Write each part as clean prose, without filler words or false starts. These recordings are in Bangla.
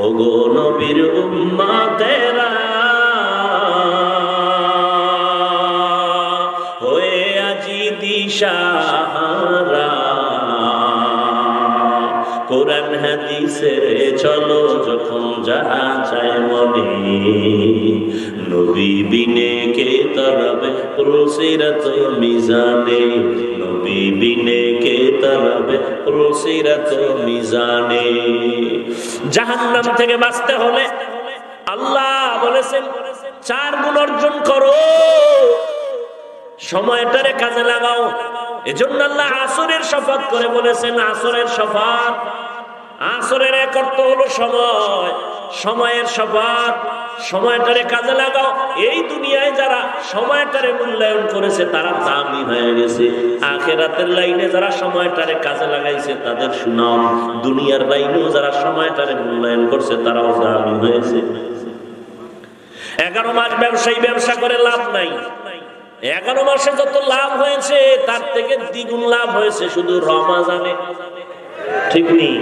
ওগো নবীর উম্মতেরা হয়ে আজি দিশাহারা, কোরআন হাদিসের চলো যখন যাহা চায় মনে, নবী বিনে কে তরবে পুলসিরাত মিজানে, নবী বিনে কে তরবে পুলসিরাত মিজানে। জাহান্নাম থেকে বাঁচতে হলে আল্লাহ বলেছেন 4 গুণ অর্জন করো, সময়টারে কাজে লাগাও। এজন্য আল্লাহ আসরের শপথ করে বলেছেন, আসরের শপথ। আসরের এক অর্থ হলো সময়, সময়ের শপথ। সময়টারে কাজে লাগাও। এই দুনিয়ায় যারা সময়টারে মূল্যায়ন করেছে তারা দামি হয়ে গেছে। আখিরাতের লাইনে যারা সময়টারে কাজে লাগাইছে তাদের সুনাম, দুনিয়ার লাইনেও যারা সময়টারে মূল্যায়ন করছে তারাও দামি হয়েছে। 11 মাস ব্যবসায়ী ব্যবসা করে লাভ নাই। 11 মাসে যত লাভ হয়েছে তার থেকে দ্বিগুণ লাভ হয়েছে শুধু রমজানে। ঠিক নেই?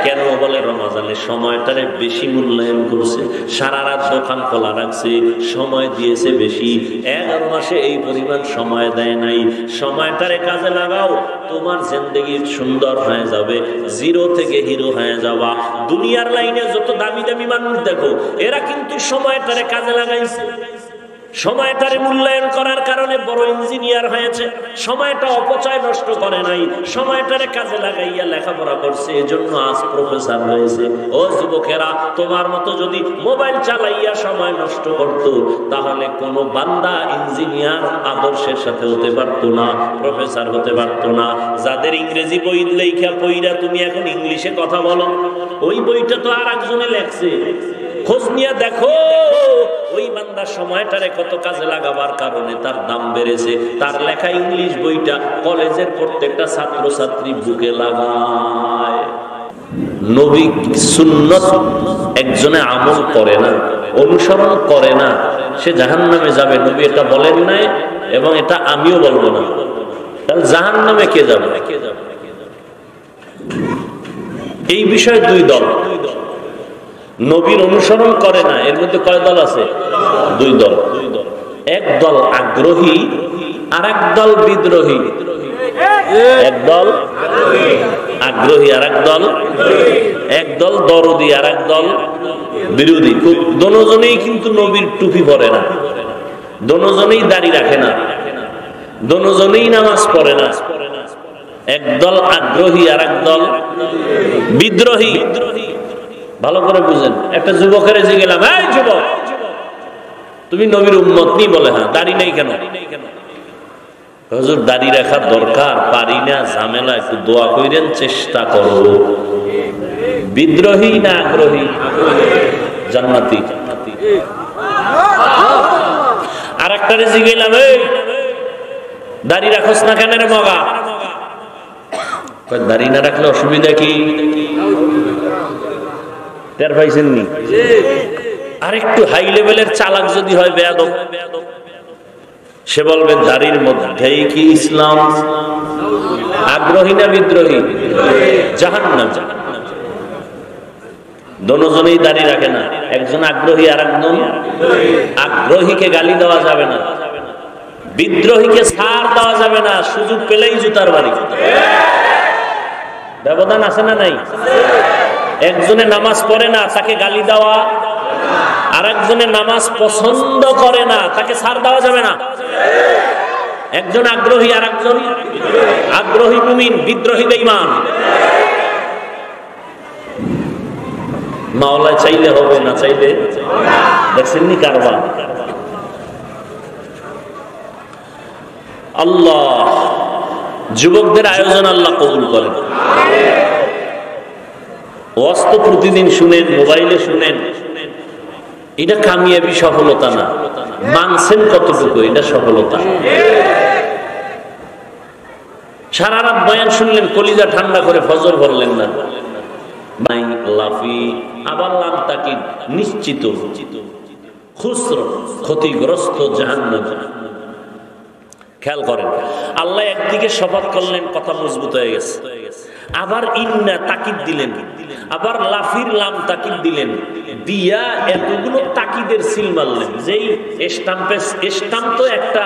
কেন বলে রমজানে সময়টারে বেশি মূল্যায়ন করছে, সারা রাত দোকান খোলা রাখছে, সময় দিয়েছে বেশি। 11 মাসে এই পরিমাণ সময় দেয় নাই। সময়টারে কাজে লাগাও, তোমার জিন্দেগি সুন্দর হয়ে যাবে, জিরো থেকে হিরো হয়ে যাবা। দুনিয়ার লাইনে যত দামি দামি মানুষ দেখো, এরা কিন্তু সময়টারে কাজে লাগাইছে। সময়টারে মূল্যায়ন করার কারণে বড় ইঞ্জিনিয়ার হয়েছে। সময়টা অপচয় নষ্ট করে নাই, সময়টারে কাজে লাগাইয়া লেখাপড়া করছে, এজন্য আজ প্রফেসর হয়েছে। ও যুবকেরা, তোমার মতো যদি মোবাইল চালাইয়া সময় নষ্ট করত তাহলে কোনো বান্দা ইঞ্জিনিয়ার আদর্শের সাথে হতে পারতো না, প্রফেসর হতে পারতো না। যাদের ইংরেজি বই লেখা পইরা তুমি এখন ইংলিশে কথা বলো, ওই বইটা তো আর একজনে লেখছে। খোঁজ নিয়ে দেখো ওই বান্দা সময়টারে কত কাজে লাগাবার কারণে তার দাম বেড়েছে। তার লেখা ইংলিশ বইটা কলেজের প্রত্যেকটা ছাত্র ছাত্রী বুকে লাগায়। নবী সুন্নত একজনে আমল করে না, অনুসরণ করে না, সে জাহান্নামে যাবে। নবী এটা বলেন নাই এবং এটা আমিও বলবো না। তাহলে জাহান্নামে কে যাবে? এই বিষয়ে 2 দল। নবীর অনুসরণ করে না, এর মধ্যে কয় দল আছে? 2 দল। এক দল আগ্রহী আর এক দল বিদ্রোহী। এক দল আগ্রহী আর এক দল, এক দল দরদি আর এক দল বিরোধী। দোনোজনেই কিন্তু নবীর টুপি পরে না, দোনোজনেই দাড়ি রাখে না, দোনোজনেই নামাজ পড়ে না। একদল আগ্রহী আর এক দল বিদ্রোহী। ভালো করে বুঝেন। একটা যুবকের যে গেলাম, এই যুবক তুমি নবীর উম্মত নি? বলে হ্যাঁ। দাড়ি নেই কেন? হুজুর দাড়ি রাখার দরকার, পারি না, ঝামেলা, একটু দোয়া কইরেন, চেষ্টা করো। বিদ্রোহী না আগ্রহী? জান্নাতি। আর একটা রেজি গেলাম, এই দাড়ি রাখস না কেন রে মগা? দাড়ি না রাখলে অসুবিধা কি? টের পাইছেন নি? আরেকটু হাই লেভেলের চালাক যদি হয় বেয়াদব, সে বলবে দাড়ির মধ্যেই কি ইসলাম? আগ্রহী না বিদ্রোহী? জাহান্নাম। দোনোজনেই দাড়ি রাখে না, একজন আগ্রহী আর একজন। আগ্রহীকে গালি দেওয়া যাবে না, বিদ্রোহীকে ছাড় দেওয়া যাবে না, সুযোগ পেলেই জুতার বাড়ি। ব্যবধান আছে না নাই? একজনে নামাজ পড়ে না, তাকে গালি দেওয়া, আর একজনে নামাজ পছন্দ করে না, তাকে ছাড় দেওয়া যাবে না। একজন আগ্রহী আর একজন আগ্রহী মুমিন, বিদ্রোহী বেঈমান। মাওলা চাইলে হবে, না চাইলে দেখছেন নি কারবার। আল্লাহ যুবকদের আয়োজন আল্লাহ কবুল করেন। ওয়াজ তো প্রতিদিন শুনেন, মোবাইলে শুনেন, এটা কামিয়াবি সফলতা না। মানছেন কতটুকু, এটা সফলতা। সারা রাত বয়ান শুনলেন, কলিজা ঠান্ডা করে ফজর পড়লেন না, লাফি আবার লাম তাকিদ, নিশ্চিত খুসর, ক্ষতিগ্রস্ত, জাহান্নাম। খেয়াল করেন, আল্লাহ একদিকে শপথ করলেন, কথা মজবুত হয়ে গেছে, আবার ইন্না তাকিদ দিলেন, আবার লাফির লাম তাকিদ দিলেন, দিয়া এতগুলো তাকিদের সিল মারলেন। যেই স্টাম্প তো একটা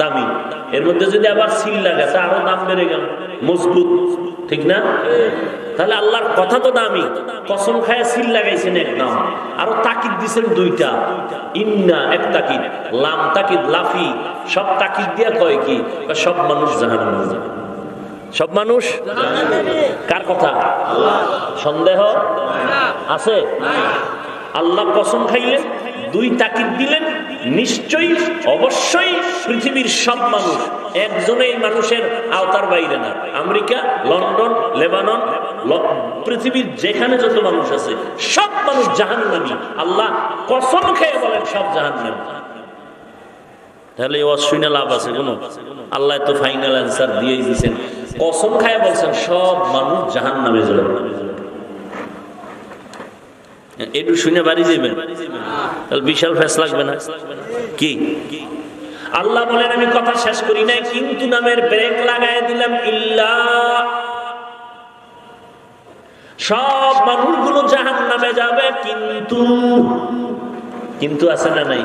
দামি, এর মধ্যে যদি আবার সিল লাগে তা আরো দাম বেড়ে গেল, মজবুত, ঠিক না? তাহলে আল্লাহর কথা তো দামি, কসম খায় সিল লাগাইছেন একদম, আরো তাকিদ দিচ্ছেন দুইটা, ইন্না এক তাকিদ, লাম তাকিদ, লাফি, সব তাকিদ দিয়া কয় কি? সব মানুষ জাহান্নামে যাবে। সব মানুষ কার কথা? সন্দেহ আছে? আল্লাহ কসম খাইলেন, দুই তাকিদ দিলেন, নিশ্চয়ই অবশ্যই পৃথিবীর সব মানুষ, একজনেই মানুষের আওতার বাইরে না। আমেরিকা, লন্ডন, লেবানন, পৃথিবীর যেখানে যত মানুষ আছে সব মানুষ জাহান্নামী। আল্লাহ কসম খেয়ে বলেন সব জাহান্নামী। তাহলে অশ্বিনে লাভ আছে কোনো? আল্লাহ তো ফাইনাল অ্যান্সার দিয়েই দিয়েছেন, কসম খায় বলছেন সব মানুষ জাহান্নামে যাবে। একটু শুনে বাড়ি যাবেন, তাহলে বিশাল ফেস লাগবে না কি? আল্লাহ বলেন আমি কথা শেষ করি নাই, কিন্তু নামের ব্রেক লাগাই দিলাম। ইল্লা, সব মানুষগুলো জাহান্নামে যাবে, কিন্তু কিন্তু আছে না নাই?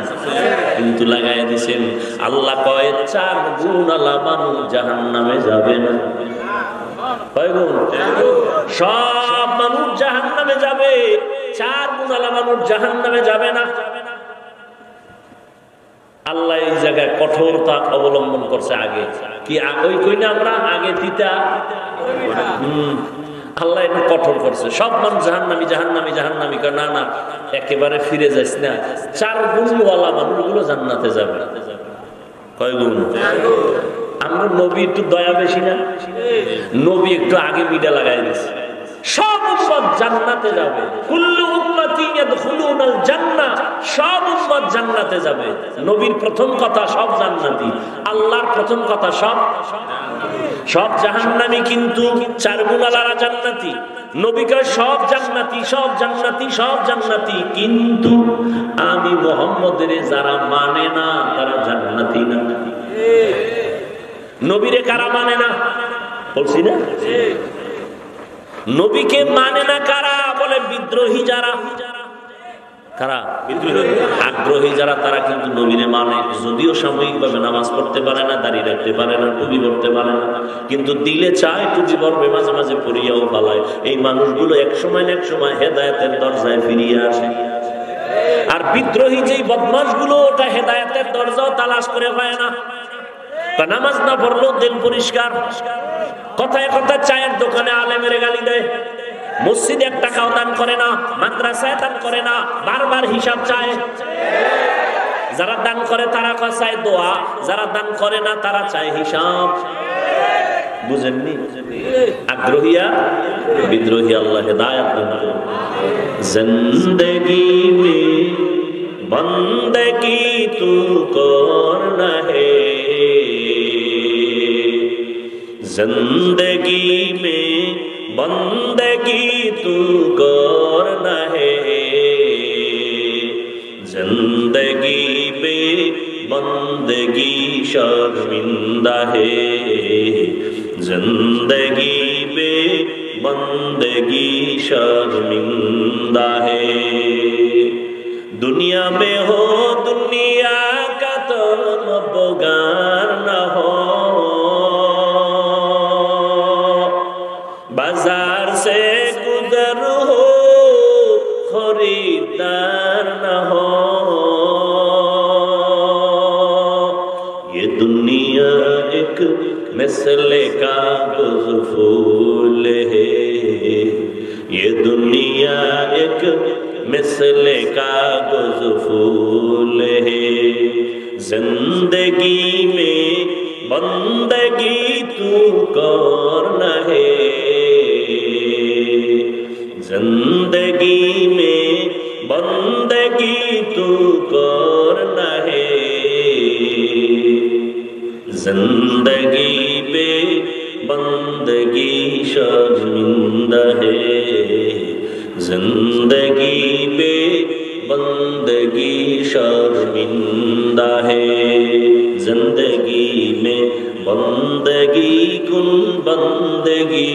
কিন্তু লাগাই দিছেন। আল্লাহ কয় 4 গুণ আলা মানুষ জাহান্নামে যাবে না। কয় গুণ? সব মানুষ জাহান্নামে যাবে, 4 গুণ আলা মানুষ জাহান্নামে যাবে না। আল্লাহ এই জায়গায় কঠোরতা অবলম্বন করছে। আগে কি ওই কই না আমরা আগে দিতা, আল্লাহ এটা কঠোর করছে, সব মানুষ জাহান্নামী জাহান্নামী জাহান্নামী। না না, একেবারে ফিরে যাস না, 4 গুণওয়ালা মানুষগুলো জান্নাতে যাবে। কয় গুণ? আমরা নবী একটু দয়া বেশি না? নবী একটু আগে মিডা লাগাই দিচ্ছে, সব উম্মত জান্নাতে যাবে। কুল্লু উম্মতি ইয়াদখুলুনাল জান্নাহ, সব উম্মত জান্নাতে যাবে। নবীর প্রথম কথা সব জান্নাতি, আল্লাহর প্রথম কথা সব জাহান্নামী, কিন্তু 4 গুণওয়ালারা জান্নাতি। নবী কয় সব জান্নাতি, সব জান্নাতি, সব জান্নাতি, কিন্তু আমি মুহাম্মদের যারা মানে না তারা জান্নাতি না। নবীরে কারা মানে না বলছি না? নবীকে মানে না কারা? বলে বিদ্রোহী যারা। কারা? আগ্রহী যারা, তারা কিন্তু নবীরে মানে। যদিও সাময়িকভাবে নামাজ পড়তে পারে না, দাঁড়িয়ে রাখতে পারে না, টুপি পড়তে পারে না, কিন্তু দিলে চায় টুপি পড়বে, মাঝে মাঝে পড়িয়াও পালায়। এই মানুষগুলো এক সময় না এক সময় হেদায়েতের দরজায় ফিরিয়ে আসে। আর বিদ্রোহী যেই বদমাশ গুলো, ওটা হেদায়েতের দরজাও তালাশ করে পায় না। নামাজ না পড়লেও দিল পরিষ্কার, কথায় কথা চায়ের দোকানে আলেমের গালি দেয়, মসজিদে 1 টাকাও দান করে না, মাদ্রাসায় দান করে না, বারবার হিসাব চায়। যারা দান করে তারা চায় দোয়া, যারা দান করে না তারা চায় হিসাব। বুঝেননি? আগ্রহী আর বিদ্রোহী আল্লাহ হেদায়েত দান করুন। জিন্দেগি মে বন্দেগি তু করনা হে, जिंदगी में बंदगी तू करना है, जिंदगी में बंदगी शर्मिंदा है, जिंदगी में बंदगी शर्मिंदा है। दुनिया में हो दुनिया का तुम बगार न हो, बाजार से गुजर हो खरीदार न हो। ये दुनिया एक मिसले का फूल है, ये दुनिया एक मिसले का फूल है। जिंदगी में बंदगी तू करना है, जिंदगी में बंदगी तू करना है, जिंदगी पे बंदगी शर्मिंदा है, जिंदगी पे बंदगी शर्मिंदा है। जिंदगी में बंदगी कुन बंदगी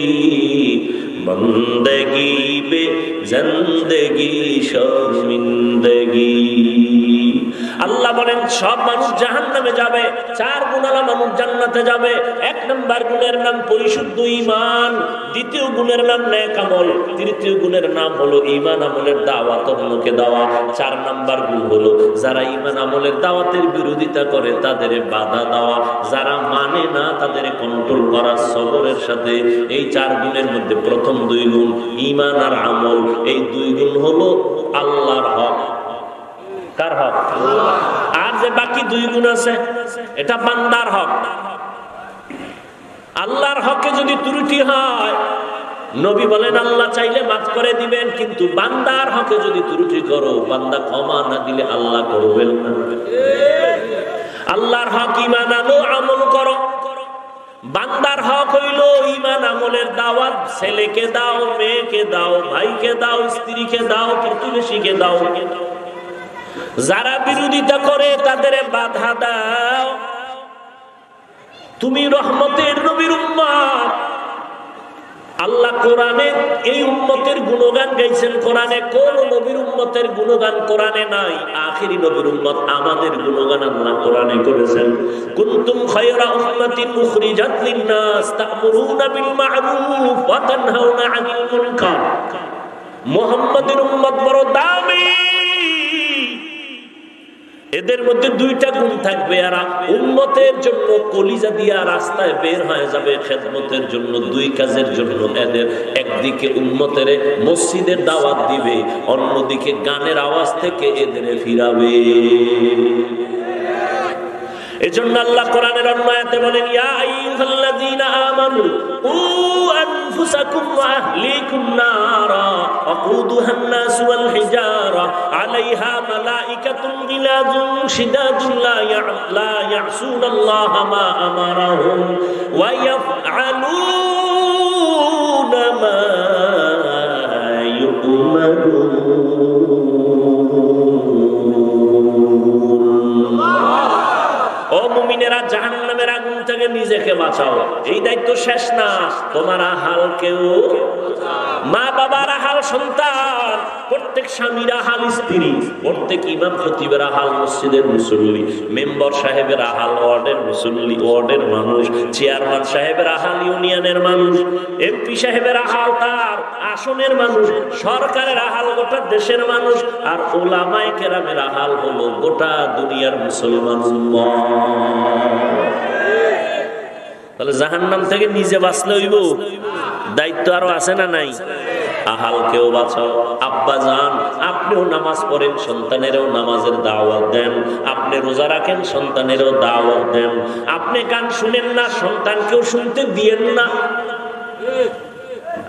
बंदगी बे जिंदगी शर्मिंदगी। আল্লাহ বলেন সব মানুষ জাহান্নামে যাবে, 4 গুণালা মানুষ জান্নাতে যাবে। 1 নম্বর গুণের নাম পরিশুদ্ধ ঈমান, 2য় গুণের নাম নেক আমল, 3য় গুণের নাম হলো ঈমান আমলের দাওয়াত অন্যকে দেওয়া। 4 নম্বর গুণ হলো যারা ঈমান আমলের দাওয়াতের বিরোধিতা করে তাদের বাধা দেওয়া, যারা মানে না তাদের কন্ট্রোল করা সবরের সাথে। এই 4 গুণের মধ্যে প্রথম 2 গুণ ঈমান আর আমল, এই 2 গুণ হলো আল্লাহর হক। কার হক? আর যে বাকি 2 গুণ আছে এটা বান্দার হক। আল্লাহর হকে যদি ত্রুটি হয় নবী বলেন আল্লাহ চাইলে মাফ করে দিবেন, কিন্তু বান্দার হকে যদি ত্রুটি করো বান্দা ক্ষমা না দিলে আল্লাহ করবেন না। আল্লাহর হক ঈমান আনো, আমল করো। বান্দার হক হইল ঈমান আমলের দাওয়াত, ছেলেকে দাও, মেয়েকে দাও, ভাইকে দাও, স্ত্রীকে দাও, প্রতিবেশীকে দাও। যারা বিরোধিতা করে তাদের বাধা দাও। তুমি রহমতের নবীর উম্মত। আল্লাহ কোরআনে এই উম্মতের গুণগান গাইছেন। কোরআনে কোন নবীর উম্মতের গুণগান কোরআনে নাই? আখিরি নবীর উম্মত আমাদের গুণগান আল্লাহ কোরআনে করেছেন। কুনতুম খায়রা উম্মাতিন উখরিজাত লিন-নাস তা'মুরুনা বিল মা'রুফ ওয়া তানহাউনা আনিল মুনকার। মুহাম্মাদের উম্মত বড় দামি। এদের মধ্যে 2টা গুণ থাকবে, এরা উম্মতের জন্য কলিজা দিয়া রাস্তায় বের হয়ে যাবে খেদমতের জন্য। 2 কাজের জন্য এদের, একদিকে উম্মতের মসজিদের দাওয়াত দিবে, অন্যদিকে গানের আওয়াজ থেকে এদের ফিরাবে। এজন্য আল্লাহ কোরআনের অন্য আয়াতে বলেন ইয়া আইয়ুহাল্লাযীনা আমানু কু আনফুসাকুম ওয়া আহলিকুম নারা ওয়াকুদুহান নাস ওয়াল হিজারা আলাইহা মালাইকাতুন গিলাযুন শিদাদুন লা ইয়াসুনাল্লাহা মা আমারাহুম ওয়া ইয়াফআলুনা মা ইউমারুন। ও মুমিনেরা, জাহান্নামের আগুন থেকে নিজেকে বাঁচাও। এই দায়িত্ব শেষ না, তোমার আহাল কেউ, মা বাবার আহাল সন্তান, প্রত্যেক স্বামীর আহাল স্ত্রী, প্রত্যেক ইমাম খতিবের আহাল মসজিদের মুসল্লি, মেম্বার সাহেবের আহাল ওয়ার্ডের মুসল্লি, ওয়ার্ডের মানুষ, চেয়ারম্যান সাহেবের আহাল ইউনিয়নের মানুষ, এমপি সাহেবের আহাল তার আসনের মানুষ, সরকারের আহাল গোটা দেশের মানুষ, আর উলামায়ে কেরামের আহাল হলো গোটা দুনিয়ার মুসলমান উম্মাহ। তাহলে জাহান্নাম থেকে নিজে বাঁচলে হইব, দায়িত্ব আরো আছে না নাই? আহালকেও বাঁচাও। আব্বা জান, আপনিও নামাজ পড়েন, সন্তানেরও নামাজের দাওয়াত দেন। আপনি রোজা রাখেন, সন্তানেরও দাওয়াত দেন। আপনি গান শুনেন না, সন্তানকেও শুনতে দিয়েন না।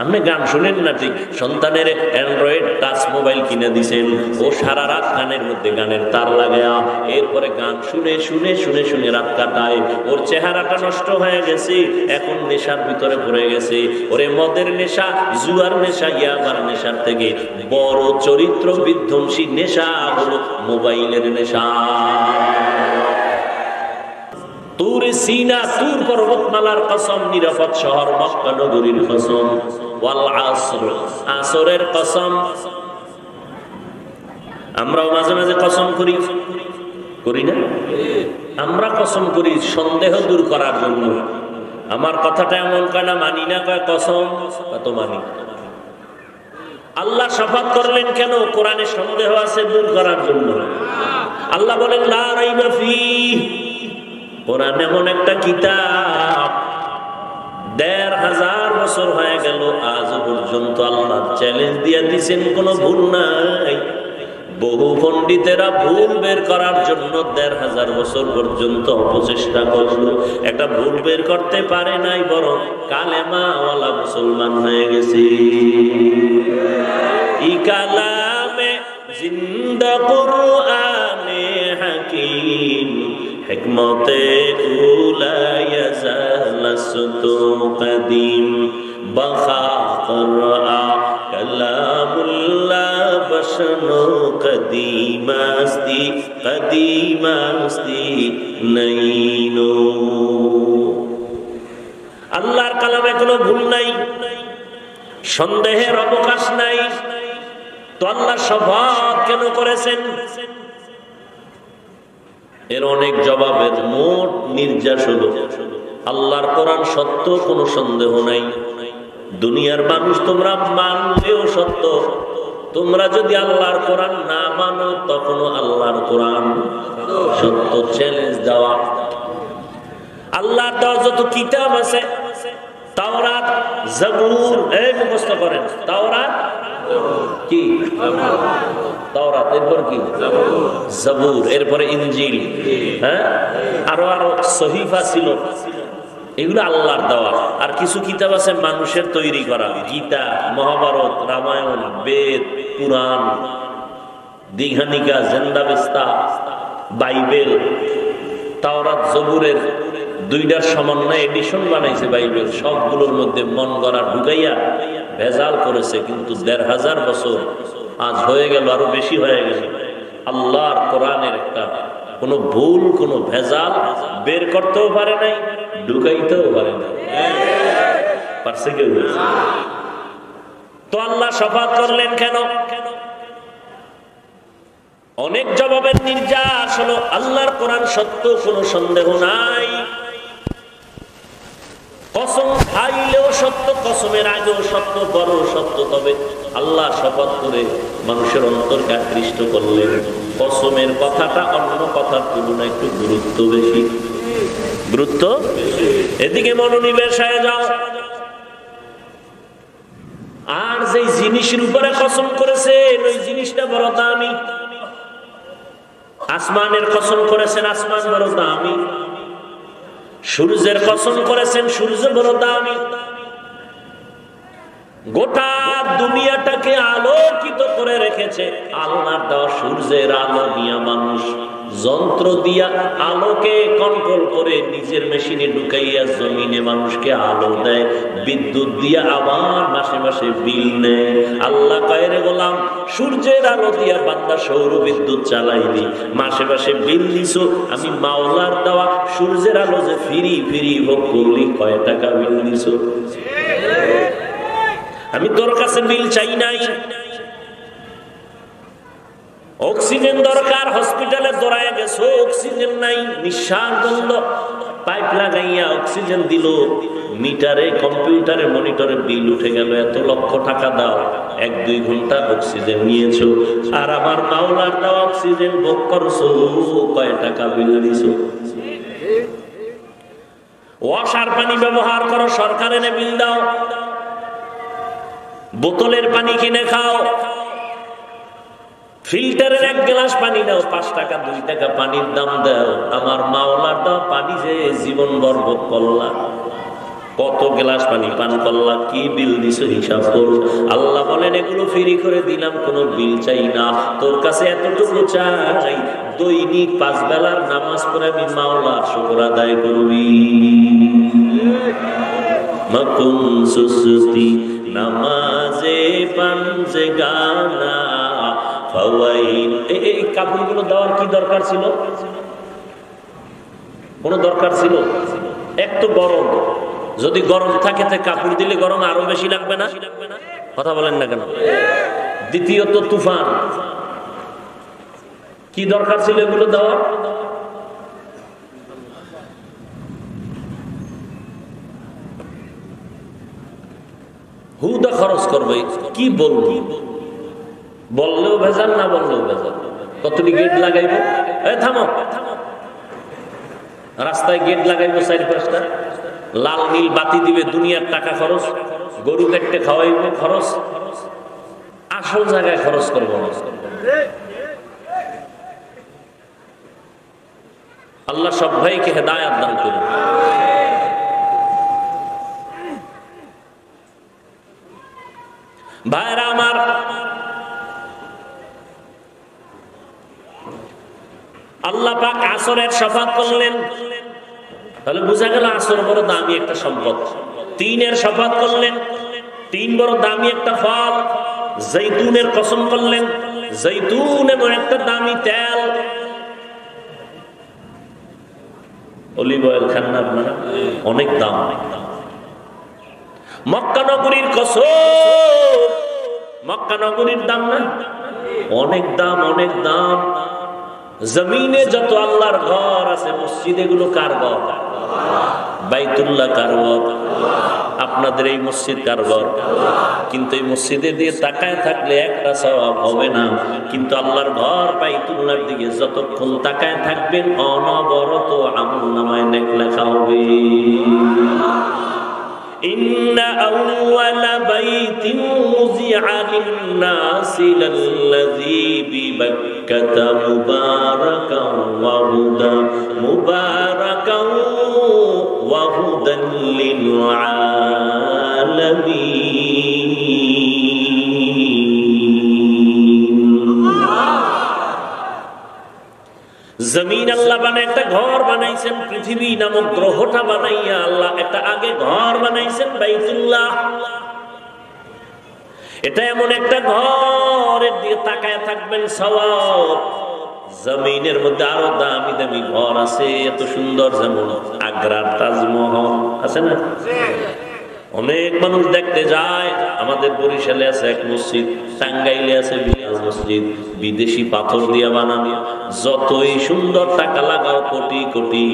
আপনি গান শুনেন না ঠিক, সন্তানের অ্যান্ড্রয়েড টাচ মোবাইল কিনে দিছেন, ও সারা রাত কানের মধ্যে গানের তার লাগায়া এরপরে গান শুনে শুনে শুনে শুনে রাত কাটায়। ওর চেহারাটা নষ্ট হয়ে গেছে, এখন নেশার ভিতরে পড়ে গেছে। ওরে মদের নেশা, জুয়ার নেশা, ইয়াবার নেশার থেকে বড় চরিত্র বিধ্বংসী নেশা হলো মোবাইলের নেশা। তুর সিনা, তুর পর্বতমালার কসম, নিরাপদ শহর মক্কা নগরীর কসম, ওয়াল আসর, আসরের কসম। আমরাও মাঝে মাঝে কসম করি, করি না? আমরা কসম করি সন্দেহ দূর করার জন্য। আমার কথাটা এমন কয় না মানি না, কয় কসম, কত মানি। আল্লাহ শপথ করলেন কেন? কোরআনে সন্দেহ আছে দূর করার জন্য। আল্লাহ বলেন লা রাইবা ফীহ। কোরআন এমন একটা কিতাব, ১৫০০ বছর হয়ে গেল, আজ পর্যন্ত আল্লাহ চ্যালেঞ্জ দিয়ে দিয়েছেন, কোনো ভুল নাই। বহু পণ্ডিতেরা ভুল বের করার জন্য ১৫০০ বছর পর্যন্ত অপচেষ্টা করলো, একটা ভুল বের করতে পারে নাই, বরং কালেমাওয়ালা মুসলমান হয়ে গেছে। ই কালামে জিন্দা কুরআনে হাকিম, হিকমতে উলা ইয়াজালাসতু কদিম, বাখা করআ কালামুল্লাহ বশনো কদিমাস্তি, কদিমাস্তি নইনো। আল্লাহর কালামে কোনো ভুল নাই, সন্দেহের অবকাশ নাই। তো আল্লাহ শপথ কেন করেছেন? এর অনেক জবাবের মোট নির্যাস হলো আল্লাহর কোরআন সত্য, কোনো সন্দেহ নাই। দুনিয়ার মানুষ তোমরা মানলেও সত্য, তোমরা যদি আল্লাহর কোরআন না মানো তখনও আল্লাহর কোরআন সত্য। চ্যালেঞ্জ দেওয়া। আল্লাহর দেওয়া যত কিতাব আছে, তাওরাত, জাবুর, এই মুখস্থ করেন। তাওরাত কি? তাওরাত, এরপর কি? জাবুর, এরপরে ইনজিল, হ্যাঁ, আরো সহিফা ছিল। এগুলো আল্লাহর দেওয়া। আর কিছু কিতাব আছে মানুষের তৈরি করা, গীতা, মহাভারত, রামায়ণ, বেদ, পুরাণ, দীঘানিকা, জেন্দাবেস্তা, বাইবেল। তাওরাত জবুরের দুইটার সমন্বয়ে এডিশন বানাইছে বাইবেল। সবগুলোর মধ্যে মন গড়া ঢুকাইয়া ভেজাল করেছে। কিন্তু ১৫০০ বছর আজ হয়ে গেল, আরো বেশি হয়ে গেল। আল্লাহর কোরআনের একটা কোনো ভুল, কোনো ভেজাল বের করতেও পারে নাই, ঢুকাইতেও পারে নাই। পারছে কেউ? তো আল্লাহ শপথ করলেন কেন? অনেক জবাবের নির্যাস হলো আল্লাহর কোরআন সত্য, কোনো সন্দেহ নাই। কসম খাইলেও সত্য, কসমের আগেও সত্য, বড় সত্য। তবে আল্লাহ শপথ করে মানুষের অন্তরকে আকৃষ্ট করলেন। কসমের কথাটা অন্য কথার তুলনায় একটু গুরুত্ব বেশি। গুরুত্ব, এদিকে মনোনিবেশ হয়ে যাও। আর যে জিনিসের উপরে কসম করেছেন ওই জিনিসটা বড় দামি। আসমানের কসম করেছেন, আসমান বড় দামি। সূর্যের কসম করেছেন, সূর্য বড় দামি। গোটা দুনিয়াটাকে আলোকিত করে রেখেছে আল্লাহর দেওয়া সূর্যের আলো দিয়া। মানুষ যন্ত্র দিয়া আলোকে কন্ট্রোল করে নিজের মেশিনে ঢুকাইয়া জমিনে মানুষকে আলো দেয়। বিদ্যুৎ দিয়া আবার মাসে মাসে বিল নেয়। আল্লাহ কয়, রে গোলাম, সূর্যের আলো দিয়া বান্দা সৌর বিদ্যুৎ চালাইলি, মাসে মাসে বিল দিছো। আমি মাওলার দেওয়া সূর্যের আলো যে ফিরি ফিরি ভোগ করলি, কয় টাকা বিল দিছো? আমি তোর কাছে বিল চাই নাই। অক্সিজেন দরকার, হসপিটালে দৌড়ায় গেছো, অক্সিজেন নাই, নিঃশ্বাস বন্ধ। পাইপ লাগাইয়া অক্সিজেন দিল, মিটারে, কম্পিউটারে, মনিটরে বিল উঠে গেল, এত লক্ষ টাকা দাও। 1-2 ঘন্টা অক্সিজেন নিয়েছো। আর আমার মাওলার দেওয়া অক্সিজেন ভোগ করছো, কয় টাকা বিল দিছো? ওয়াসার পানি ব্যবহার করো, সরকার এনে বিল দাও। বোতলের পানি কিনে খাও, ফিল্টারের 1 গ্লাস পানি দাও, 5 টাকা 2 টাকা পানির দাম দাও। আমার মাওলার দাও পানি যে জীবন বরবাদ করলা, কত গ্লাস পানি পান করলা, কি বিল দিছো হিসাব করো। আল্লাহ বলেন, এগুলো ফ্রি করে দিলাম, কোনো বিল চাই না। তোর কাছে এতটুকু চাই, দৈনিক 5 বেলার নামাজ পড়ে আমি মাওলার শুকর আদায় করবি। মাকুম সুসুতি নামাজে পাঞ্জে গানা ফাওয়াইন। এই কাপড়গুলো দেওয়ার কি দরকার ছিল? কোনো দরকার ছিল? একটু গরম, যদি গরম থাকে তো কাপড় দিলে গরম আরো বেশি লাগবে না? কথা বলেন না কেন? দ্বিতীয়ত তুফান, কি দরকার ছিল এগুলো দেওয়ার? হুদা খরচ করবে, কি বলবো? বললেও ভেজাল, না বললেও ভেজাল। কতটি গেট লাগাইবো? থামো, রাস্তায় গেট লাগাইবো 4-5টা, লাল নীল বাতি দিবে, দুনিয়ার টাকা খরচ। গরু কাটতে খাওয়াইবো, খরচ। আসল জায়গায় খরচ করবো না। আল্লাহ সব ভাইকে হেদায়েত দান করুন। ভাইরা আমার, আল্লাহ পাক আসরের শপথ করলেন, তাহলে বোঝা গেল আসর বড় দামি একটা সম্পদ। 3-এর শপথ করলেন, 3 বড় দামি একটা ফল। জৈতুনের কসম করলেন, জৈতুন এমন একটা দামি তেল। অলিভ অয়েল খান না আপনারা? অনেক দাম। মক্কা নগরীর কসম, মক্কা নগরীর দাম না, অনেক দাম, অনেক দাম। জমিনে যত আল্লাহর ঘর আছে, মসজিদে গুলো কার ঘর? বাইতুল্লাহ কার ঘর? আপনাদের এই মসজিদ কার ঘর? কিন্তু এই মসজিদে দিয়ে তাকায় থাকলে একটা সওয়াব হবে না, কিন্তু আল্লাহর ঘর বাইতুল্লাহর দিকে যতক্ষণ তাকায় থাকবেন অনবরত আমলনামায় নেক লেখা হবে। ইন্না আউওয়ালা বাইতিন মুযিআ লিন-নাসি লাল্লাযী বিবাক্কাতা মুবারাকান ওয়া হুদা মুবারাকান ওয়া হুদান লিল আলামিন। জমিন আল্লাহ বানায় একটা ঘর বানাইছেন, পৃথিবী নামক গ্রহটা বানাইয়া আল্লাহ একটা আগে ঘর বানাইছেন বাইতুল্লাহ। এটা এমন একটা ঘর, এর দিকে তাকায় থাকবেন সওয়াব। জমিনের মধ্যে আরো দামি দামি ঘর আছে, এত সুন্দর, যেমন আগ্রার তাজমহল আছে না, অনেক মানুষ দেখতে যায়। আমাদের বরিশালে আছে এক মসজিদ, টাঙ্গাইলে আছে মসজিদ, বিদেশি পাথর দিয়ে বানানো, যতই সুন্দর টাকা লাগাও কোটি কোটি,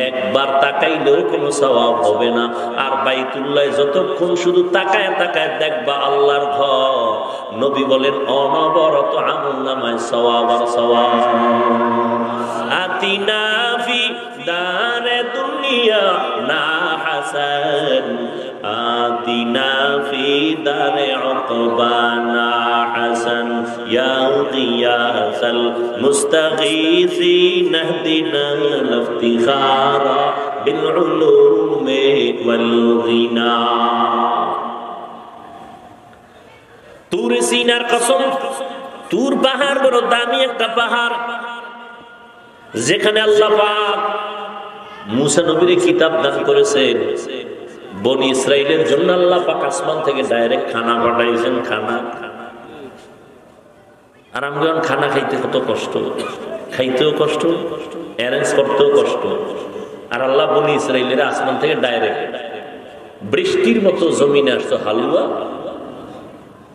একবার তাকাইলেও কোনো সওয়াব হবে না। আর বাইতুল্লাহ যতক্ষণ শুধু তাকায় তাকায় দেখবা আল্লাহর ঘর, নবী বলেন অনবরত আমলনামায় সওয়াব আর সওয়াব। আতিনা ফি দারে দুনিয়া না হাসান, আতিনা ফি দারে উকবানা হাসান, ইয়া গিয়াসাল মুস্তাগীসিন ইহদিনা লিফতিখারা বিল উলুমি ওয়াল গিনা। তুর সিনার কসম, তুর পাহাড় বড় দামি একটা পাহাড়, যেখানে আল্লাহ পাক মুসা নবীর কিতাব দান করেছেন। বনি ইসরাইলের জন্য আল্লাহ পাক আসমান থেকে ডাইরেক্ট খানা পাঠাইছেন, খানা। আর আমরা খানা খাইতে কত কষ্ট, খাইতেও কষ্ট, অ্যারেঞ্জ করতেও কষ্ট। আর আল্লাহ বনি ইসরাইলের আসমান থেকে ডাইরেক্ট বৃষ্টির মতো জমিনে আসতো হালুয়া,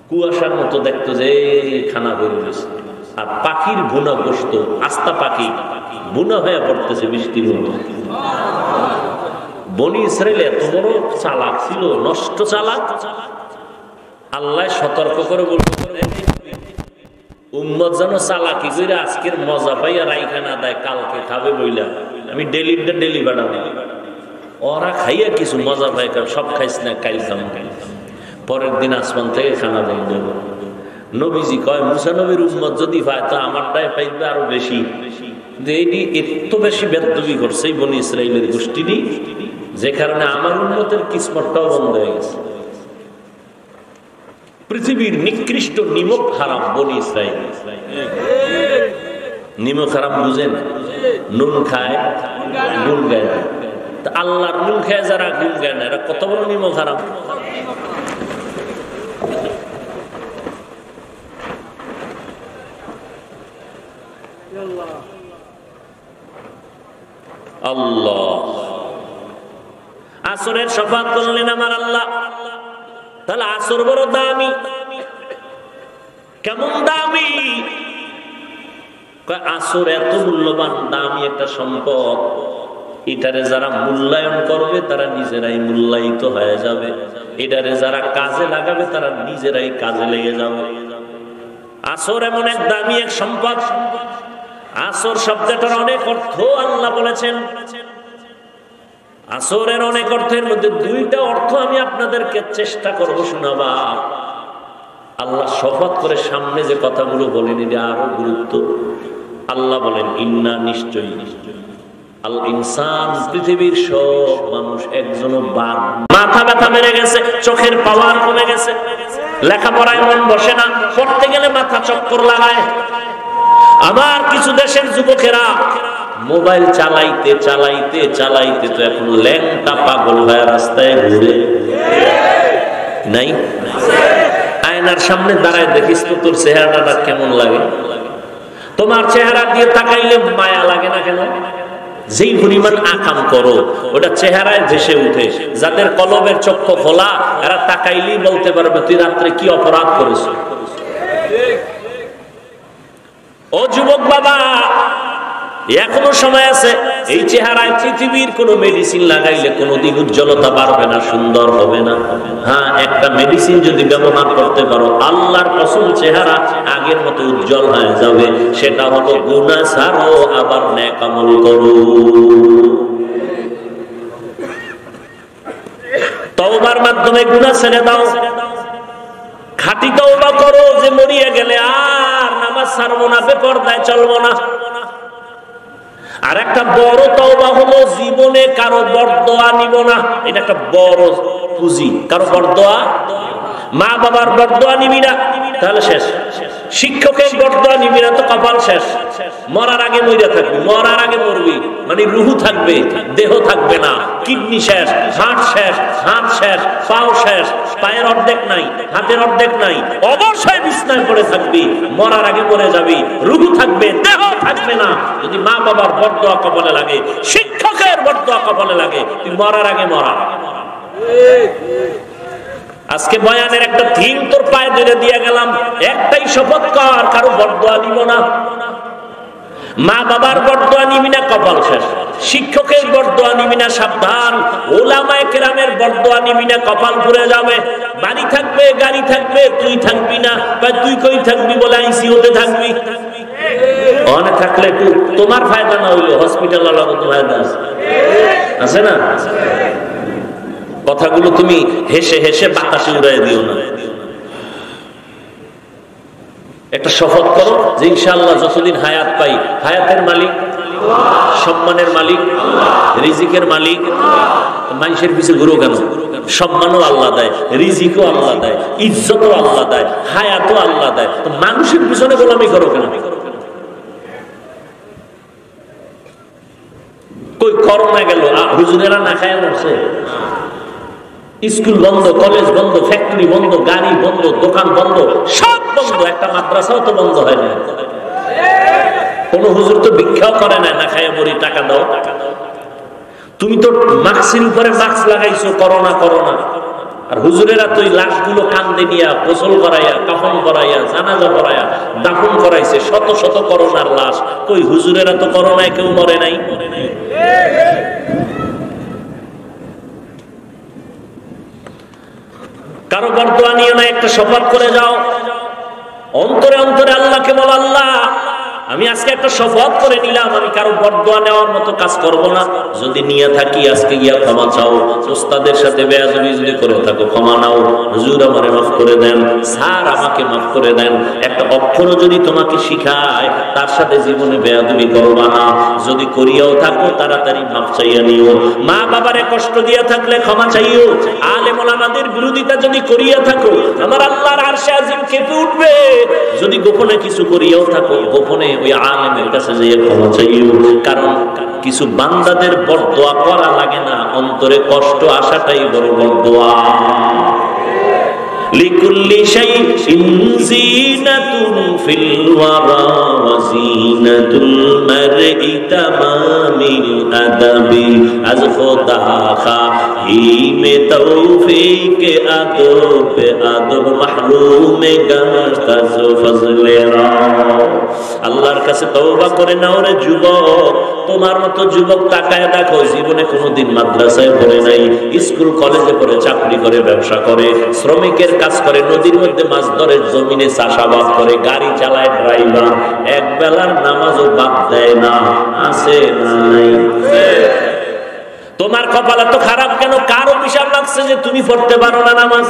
কুয়াশার মতো দেখতো যে খানা বেরিয়েছে। আর পাখির বুনা গোশত, আস্তা পাখি বুনা হয়ে পড়তেছে বৃষ্টির মতো। বনি ইসরাইল এত বড় চালাক ছিল, নষ্ট চালাক। আল্লাহ সতর্ক করে বলতে উম্মত যেন চালাকি করে আজকের মজা পাইয়া রাইখা না দেয়, কালকে খাবে বইলা আমি ডেলি বানাবো। ওরা খাইয়া কিছু মজা পায়, সব খাইস না, কাইল খাম। পরের দিন আসমান থেকে খানা দেয়। নবীজি কয় মুসা নবীর উম্মত যদি পায় তো আমারটাই পাইবে আরো বেশি। এইটি এত বেশি বেদবি করছে এই বনি ইসরাইলের গোষ্ঠীটি, যে কারণে আমার উম্মতের কিসমতটাও বন্ধ হয়ে গেছে। পৃথিবীর নিকৃষ্ট নিমক হারাম বনি ইসরাইল। নিমক হারাম বুঝেন? নুন খায় গুণ গায় না। আল্লাহর নুন খায় যারা গুণ গায় না, এরা কত বড় নিমক হারাম। আল্লাহ আসরের শফাত করলেন আমার আল্লাহ। তাহলে আসর বড় দামি। কেমন দামি? আসর এত মূল্যবান দামি একটা সম্পদ, এটারে যারা মূল্যায়ন করবে তারা নিজেরাই মূল্যায়িত হয়ে যাবে, এটারে যারা কাজে লাগাবে তারা নিজেরাই কাজে লেগে যাবে। আসর এমন এক দামি এক সম্পদ। আসর শব্দটার অনেক অর্থ আল্লাহ বলেছেন। আসরের অনেক অর্থের মধ্যে দুইটা অর্থ আমি আপনাদেরকে চেষ্টা করবো শোনাবা। আল্লাহ শপথ করে সামনে যে কথাগুলো বলেন এটা আরো গুরুত্ব। আল্লাহ বলেন ইন্না, নিশ্চয়ই, আল ইনসান, পৃথিবীর সব মানুষ একজনও বাদ। মাথা ব্যথা বেড়ে গেছে, চোখের পাওয়ার কমে গেছে, লেখাপড়ায় মন বসে না, পড়তে গেলে মাথা চক্কর লাগায়। আমার কিছু দেশের যুবকেরা মোবাইল চালাইতে চালাইতে চালাইতে তো এখন ল্যাংটা পাগল হয়ে রাস্তায় ঘুরে নাই। আয়নার সামনে দাঁড়ায় দেখিস তো তোর চেহারাটা কেমন লাগে। তোমার চেহারা দিয়ে তাকাইলে মায়া লাগে না কেন? যেই পরিমাণ আকাম করো ওটা চেহারায় ভেসে উঠে। যাদের কলবের চক্ষু খোলা এরা তাকাইলেই বলতে পারবে তুই রাত্রে কি অপরাধ করেছ। ও যুবক বাবা, এখনো সময় আছে। এই চেহারায় পৃথিবীর কোন মেডিসিন লাগাইলে কোনোদিন উজ্জ্বলতা বাড়বে না, সুন্দর হবে না। হ্যাঁ, একটা মেডিসিন যদি ব্যবহার করতে পারো, আল্লাহর কসম চেহারা আগের মতো উজ্জ্বল হয়ে যাবে। সেটা হলো গুনাহ ছাড়ো আবার নেক আমল করো। তওবার মাধ্যমে গুনাহ ছেড়ে দাও, খাঁটি তওবা করো যে মরিয়া গেলে আর নামাজ ছাড়বো না, বেপরদায় চলবো না। আর একটা বড় তওবা হলো জীবনে কারো বরদোয়া নিব না। এটা একটা বড় পুঁজি। কারো বরদোয়া, মা বাবার বরদোয়া নিবি না, তাহলে শেষ। শিক্ষকের বরদোয়া নিবি না তো কপাল শেষ। মরার আগে মইরা থাকবি, মরার আগে মরবি, মানে রুহু থাকবে, দেহ থাকবে না। কিডনি শেষ, হার্ট শেষ, হাত শেষ, পাও শেষ, পায়ের অর্ধেক নাই, হাতের অর্ধেক নাই, অবশ্যই বিছনায় পড়ে থাকবি। মরার আগে মরে যাবি, রুহু থাকবে, দেহ থাকবে না। যদি মা বাবার বরদোয়া কপালে লাগে, শিক্ষকের বরদোয়া কপালে লাগে, তুই মরার আগে মরা। আজকে বয়ানের একটা থিম তোর পায়ে ধরে দিয়ে গেলাম, একটাই শপথ কর, কারো বরদোয়া নিব না। মা বাবার বরদোয়া নিবি না, কপাল শেষ। শিক্ষকের বরদোয়া নিবি না, সাবধান। ওলামায়ে কেরামের বরদোয়া নিবি না, কপাল পুড়ে যাবে। বাড়ি থাকবে, গাড়ি থাকবে, তুই থাকবি না। বা তুই কই থাকবি বলে আইসিইউতে থাকবি। অনেক থাকলে একটু তোমার ফায়দা না হইলো হসপিটাল আলাদা ফায়দা আছে না? কথাগুলো তুমি হেসে হেসে বাতাসে উড়াই দিও না। একটা শপথ করো যে ইনশাআল্লাহ যতদিন হায়াত পাই, হায়াতের মালিক সম্মানের মালিক, রিজিকের মালিক। মানুষের পিছে ঘুরো কেন? সম্মানও আল্লাহ দেয়, রিজিকও আল্লাহ দেয়, ইজ্জতও আল্লাহ দেয়, হায়াতও আল্লাহ দেয়। তো মানুষের পিছনে গোলামি করো কেন? কই করোনা গেল, হুজুরেরা না খায় মরছে। স্কুল বন্ধ, কলেজ বন্ধ, ফ্যাক্টরি বন্ধ, গাড়ি বন্ধ, দোকান বন্ধ, সব বন্ধ। একটা মাদ্রাসাও তো বন্ধ হয় না। কোন হুজুর তো ভিক্ষাও করে না, না খায় মরি, টাকা দাও। তুমি তো মাস্কের উপরে মাস্ক লাগাইছো, করোনা করোনা। আর হুজুরেরা তো এই লাশগুলো কান্দে নিয়া, গোসল করাইয়া, কাফন করাইয়া, জানাজা করাইয়া, দাফন করাইছে শত শত করোনার লাশ। কই হুজুরেরা তো করোনায় কেউ মরে নাই। কারো বরদোয়া নিয়ে না, একটা শপথ করে যাও। অন্তরে অন্তরে আল্লাহকে বল, আল্লাহ আমি আজকে একটা শপথ করে নিলাম, আমি কারো বরদোয়া নেওয়ার মতো কাজ করব না। যদি নিয়ে থাকি আজকে গিয়া ক্ষমা চাও। ওস্তাদের সাথে বেয়াদবি যদি করে থাকো ক্ষমা নাও। হুজুর আমারে মাফ করে দেন, স্যার আমাকে মাফ করে দেন। একটা অক্ষরও যদি তোমাকে শিখায় তার সাথে জীবনে বেয়াদবি করবা না। যদি করিয়াও থাকো তাড়াতাড়ি মাফ চাইয়া নিও। মা বাবারে কষ্ট দিয়া থাকলে ক্ষমা চাইও। আলেম ওলামাদের বিরোধিতা যদি করিয়া থাকো, আমার আল্লাহর আরশে আজিম কেঁপে উঠবে। যদি গোপনে কিছু করিয়াও থাকো, গোপনে ওই আলেমের কাছে যেয়ে ক্ষমা চাইও। কারণ কিছু বান্দাদের বরদোয়া করা লাগে না, অন্তরে কষ্ট আসাটাই বড় বরদোয়া। লিকুল্লি শাইইন জিনাতুন ফিল ওয়ারা ওয়া জিনাতুল মারই তামামিল আদাবি আজ খোদা খাহিমে তৌফিক আদব আদব মাহরুমে গাস্তাজ ফজলেরা। আল্লাহর কাছে তওবা করে নাও রে যুবক। তোমার মতো যুবক তাকায় দেখো, জীবনে কোনোদিন মাদ্রাসায় পড়ে নাই, স্কুল কলেজে পড়ে, চাকরি করে, ব্যবসা করে, শ্রমিকের কাজ করে, নদীর মধ্যে মাছ ধরে, জমিনে চাষাবাদ করে, গাড়ি চালায়, ড্রাইভার, এক বেলার নামাজও বাদ দেয় না। আছে না নাই? তোমার কপাল এত খারাপ কেন? কার অভিশাপ লাগছে যে তুমি পড়তে পারো না নামাজ?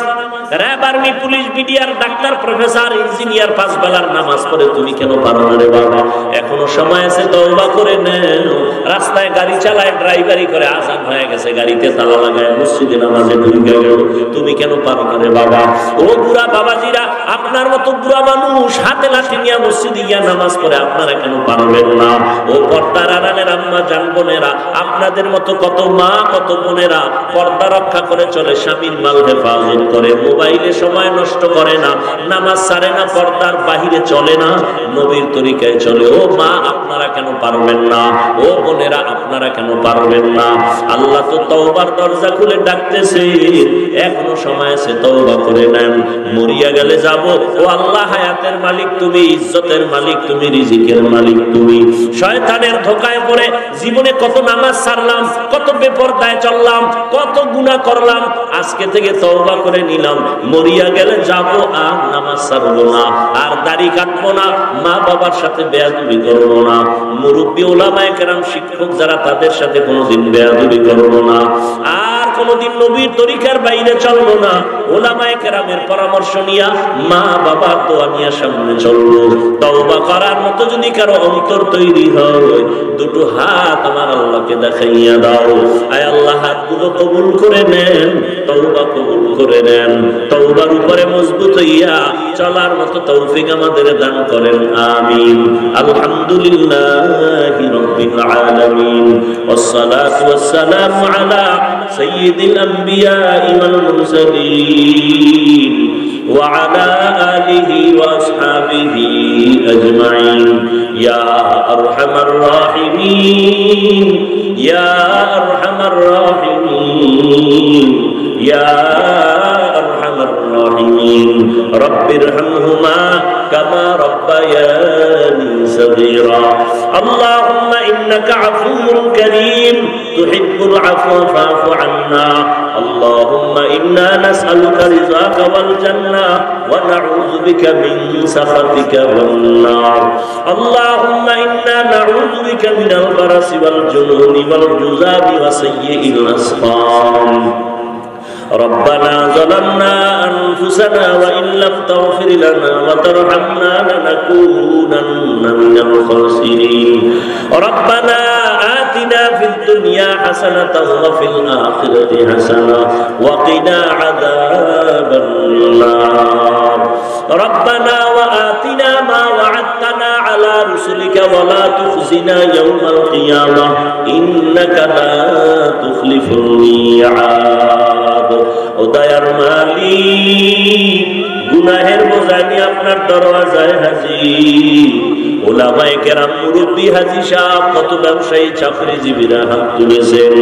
RAB, army, police, BDR, doctor, professor, engineer 5 বেলার নামাজ পড়ে, তুমি কেন পারো না রে বাবা? এখনো সময় আছে, তওবা করে নেও। রাস্তায় গাড়ি চালায়, ড্রাইভারি করে, আজান হয়ে গেছে, গাড়িতে তালা লাগায়, মসজিদে নামাজে ঢুকে গেল, তুমি কেন পারো না রে বাবা? ও বুড়া বাবাজিরা, আপনার মতো বুড়া মানুষ হাতে লাঠি নিয়ে মসজিদে গিয়া নামাজ পড়ে, আপনারা কেন পারবেন না? ও পর্দার আড়ালের আম্মা জান বোনেরা, আপনাদের মতো কত মা, কত বোনেরা পর্দা রক্ষা করে চলে, স্বামীর মাল হেফাজত করে, মোবাইলে সময় নষ্ট করে না, নামাজ ছাড়ে না, পর্দার বাহিরে চলে না, নবীর তরিকায় চলে। ও মা, আপনারা কেন পারবেন না? ও বোনেরা, আপনারা কেন পারবেন না? আল্লাহ তো তওবার দরজা খুলে ডাকতেছে, এখনো সময় আছে, তওবা করে নেন। মরিয়া গেলে যাব। ও আল্লাহ, হায়াতের মালিক তুমি, ইজ্জতের মালিক তুমি, রিজিকের মালিক তুমি। শয়তানের ধোঁকায় পড়ে জীবনে কত নামাজ ছাড়লাম, কত বেপরদায় চললাম, কত গুনাহ করলাম। আজকে থেকে তওবা করে নিলাম, মরিয়া গেলে যাব, আর নামাজ ছাড়বো না, আর দাড়ি কাটবো না, মা বাবার সাথে বেয়াদবি করবো না, মুরব্বী ওলামায়ে কেরাম শিক্ষক যারা তাদের সাথে কোনোদিন বেয়াদবি করবো না, আর কোনোদিন নবীর তরিকার বাইরে চলবো না। ওলামায়ে কেরামের পরামর্শ নিয়া, মা বাবার দোয়া নিয়ে সামনে চলবো। তওবা করার মতো যদি কারো অন্তর তৈরি হয়, দুটো হাত আমার আল্লাহকে দেখাইয়া দাও। আয় আল্লাহ, হাতগুলো কবুল করে নেন, তওবা কবুল করে নেন। তওবার উপরে মজবুত হইয়া চলার মতো তৌফিক আমাদের দান করেন, আমিন। আলহামদুলিল্লাহি রাব্বিল আলামিন, ওয়াসসালাতু ওয়াসসালামু আলা সাইয়্যিদিল আমবিয়া ওয়াল মুরসালিন ওয়া আলা আলিহি ওয়া আসহাবিহি আজমাইন। ইয়া আরহামার রাহিমিন, ইয়া আরহামার রাহিমিন, ইয়া আরহামার রাহিমিন। রব্বিরহামহুমা কামা রব্বায়ানি সগীরা। আল্লাহুম্মা ইন্নাকা আফুউন কারীম তুহিব্বুল আফওয়া ফা'ফু আন্না। আল্লাহুম্মা ইন্না নাসআলুকা রিযাকা ওয়াল জান্নাহ ওয়া নাউযু বিকা মিন সাখাতিকা ওয়ান নার। আল্লাহুম্মা ইন্না নাউযু বিকা মিনাল বারাসি ওয়াল জুনুনি ওয়াল জুযাবি ওয়া সাইয়্যিল আসকাম। ربنا ظلمنا أنفسنا وإن لم تغفر لنا وترحمنا لنكونن من الخاسرين. ربنا آتنا في الدنيا حسنة وفي الآخرة حسنة وقنا عذاب النار. ربنا وآتنا ما وعدتنا على رسلك ولا تخزنا يوم القيامة إنك لا تخلف الميعاد. ও দয়ার মালিক, গুনাহের বোঝা নিয়ে আপনার দরওয়াজায় হাজির। ওলামায়ে কেরাম, মুরব্বী, হাজী সাহেব, কত ব্যবসায়ী, চাকরিজীবীরা হাত তুলেছেন।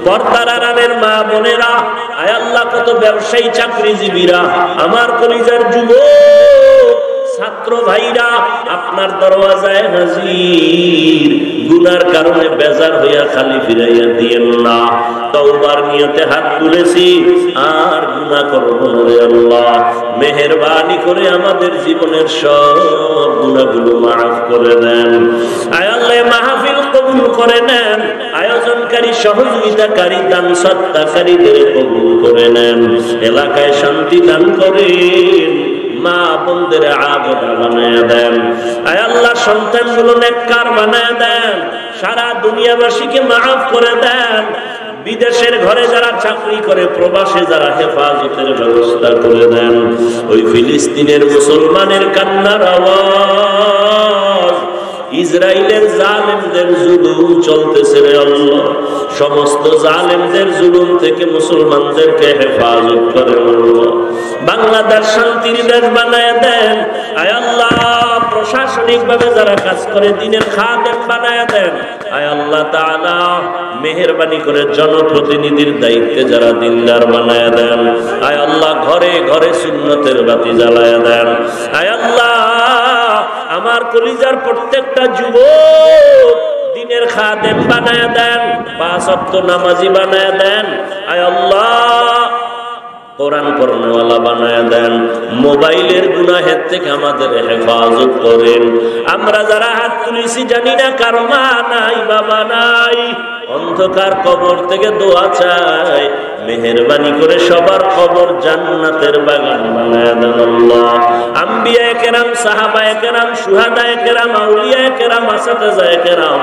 পর্দার আড়ালের মা বোনেরা, আয় আল্লাহ, কত ব্যবসায়ী, চাকরিজীবীরা, আমার কলিজার যুবক ছাত্র ভাইরা আপনার দরওয়াজায় হাজির। গুনার কারণে বেজার হইয়া খালি ফিরাইয়া দিয়েন না। তওবার নিয়তে হাত তুলেছি, আর গুনাহ করব না রে আল্লাহ। মেহেরবানি করে আমাদের জীবনের সব গুনাহগুলো মাফ করে দেন। আয় আল্লাহ, মাহফিল কবুল করে নেন। আয়োজনকারী, সহযোগিতাকারী, দান সদকাকারীদের কবুল করে নেন। এলাকায় শান্তি দান করেন। মা বোনদের আবেদা বানায় দেন। আয় আল্লাহ, সন্তানগুলো নেককার বানায় দেন। সারা দুনিয়াবাসীকে মাফ করে দেন। বিদেশের ঘরে যারা চাকরি করে, প্রবাসে যারা, হেফাজতের ব্যবস্থা করে দেন। ওই ফিলিস্তিনের মুসলমানের কান্নার আওয়াজ, ইসরায়েলের জালেমদের জুলুম চলতেছে রে আল্লাহ, সমস্ত জালেমদের জুলুম থেকে মুসলমানদেরকে হেফাজত করে আল্লাহ। বাংলাদেশ শান্তির দেশ বানায় দেন। আয় আল্লাহ, প্রশাসনিক ভাবে যারা কাজ করে দিনের খাদেম বানায় দেন। আয় আল্লাহ তাআলা, মেহেরবানি করে জনপ্রতিনিধির দায়িত্বে যারা দিনদার বানায় দেন। আয় আল্লাহ, ঘরে ঘরে সুন্নতের বাতি জ্বালায় দেন। আয় আল্লাহ, আমার কলিজার প্রত্যেকটা যুবক দিনের খাদেম বানায় দেন, 5 ওয়াক্ত নামাজি বানায় দেন। আয় আল্লাহ, কোরআন পড়নেওয়ালা বানায় দেন। মোবাইলের গুনাহের থেকে আমাদের হেফাজত করেন। আমরা যারা হাত তুলেছি, জানি না কার মা নাই, বাবা নাই, অন্ধকার কবর থেকে দোয়া চাই। মেহেরবানি করে সবার কবর জান্নাতের বাগান বানায় দেন আল্লাহ। আম্বিয়ায়ে কেরাম, সাহাবায়ে কেরাম, শুহাদায়ে কেরাম, আউলিয়ায়ে কেরাম, আসাতিজায়ে কেরাম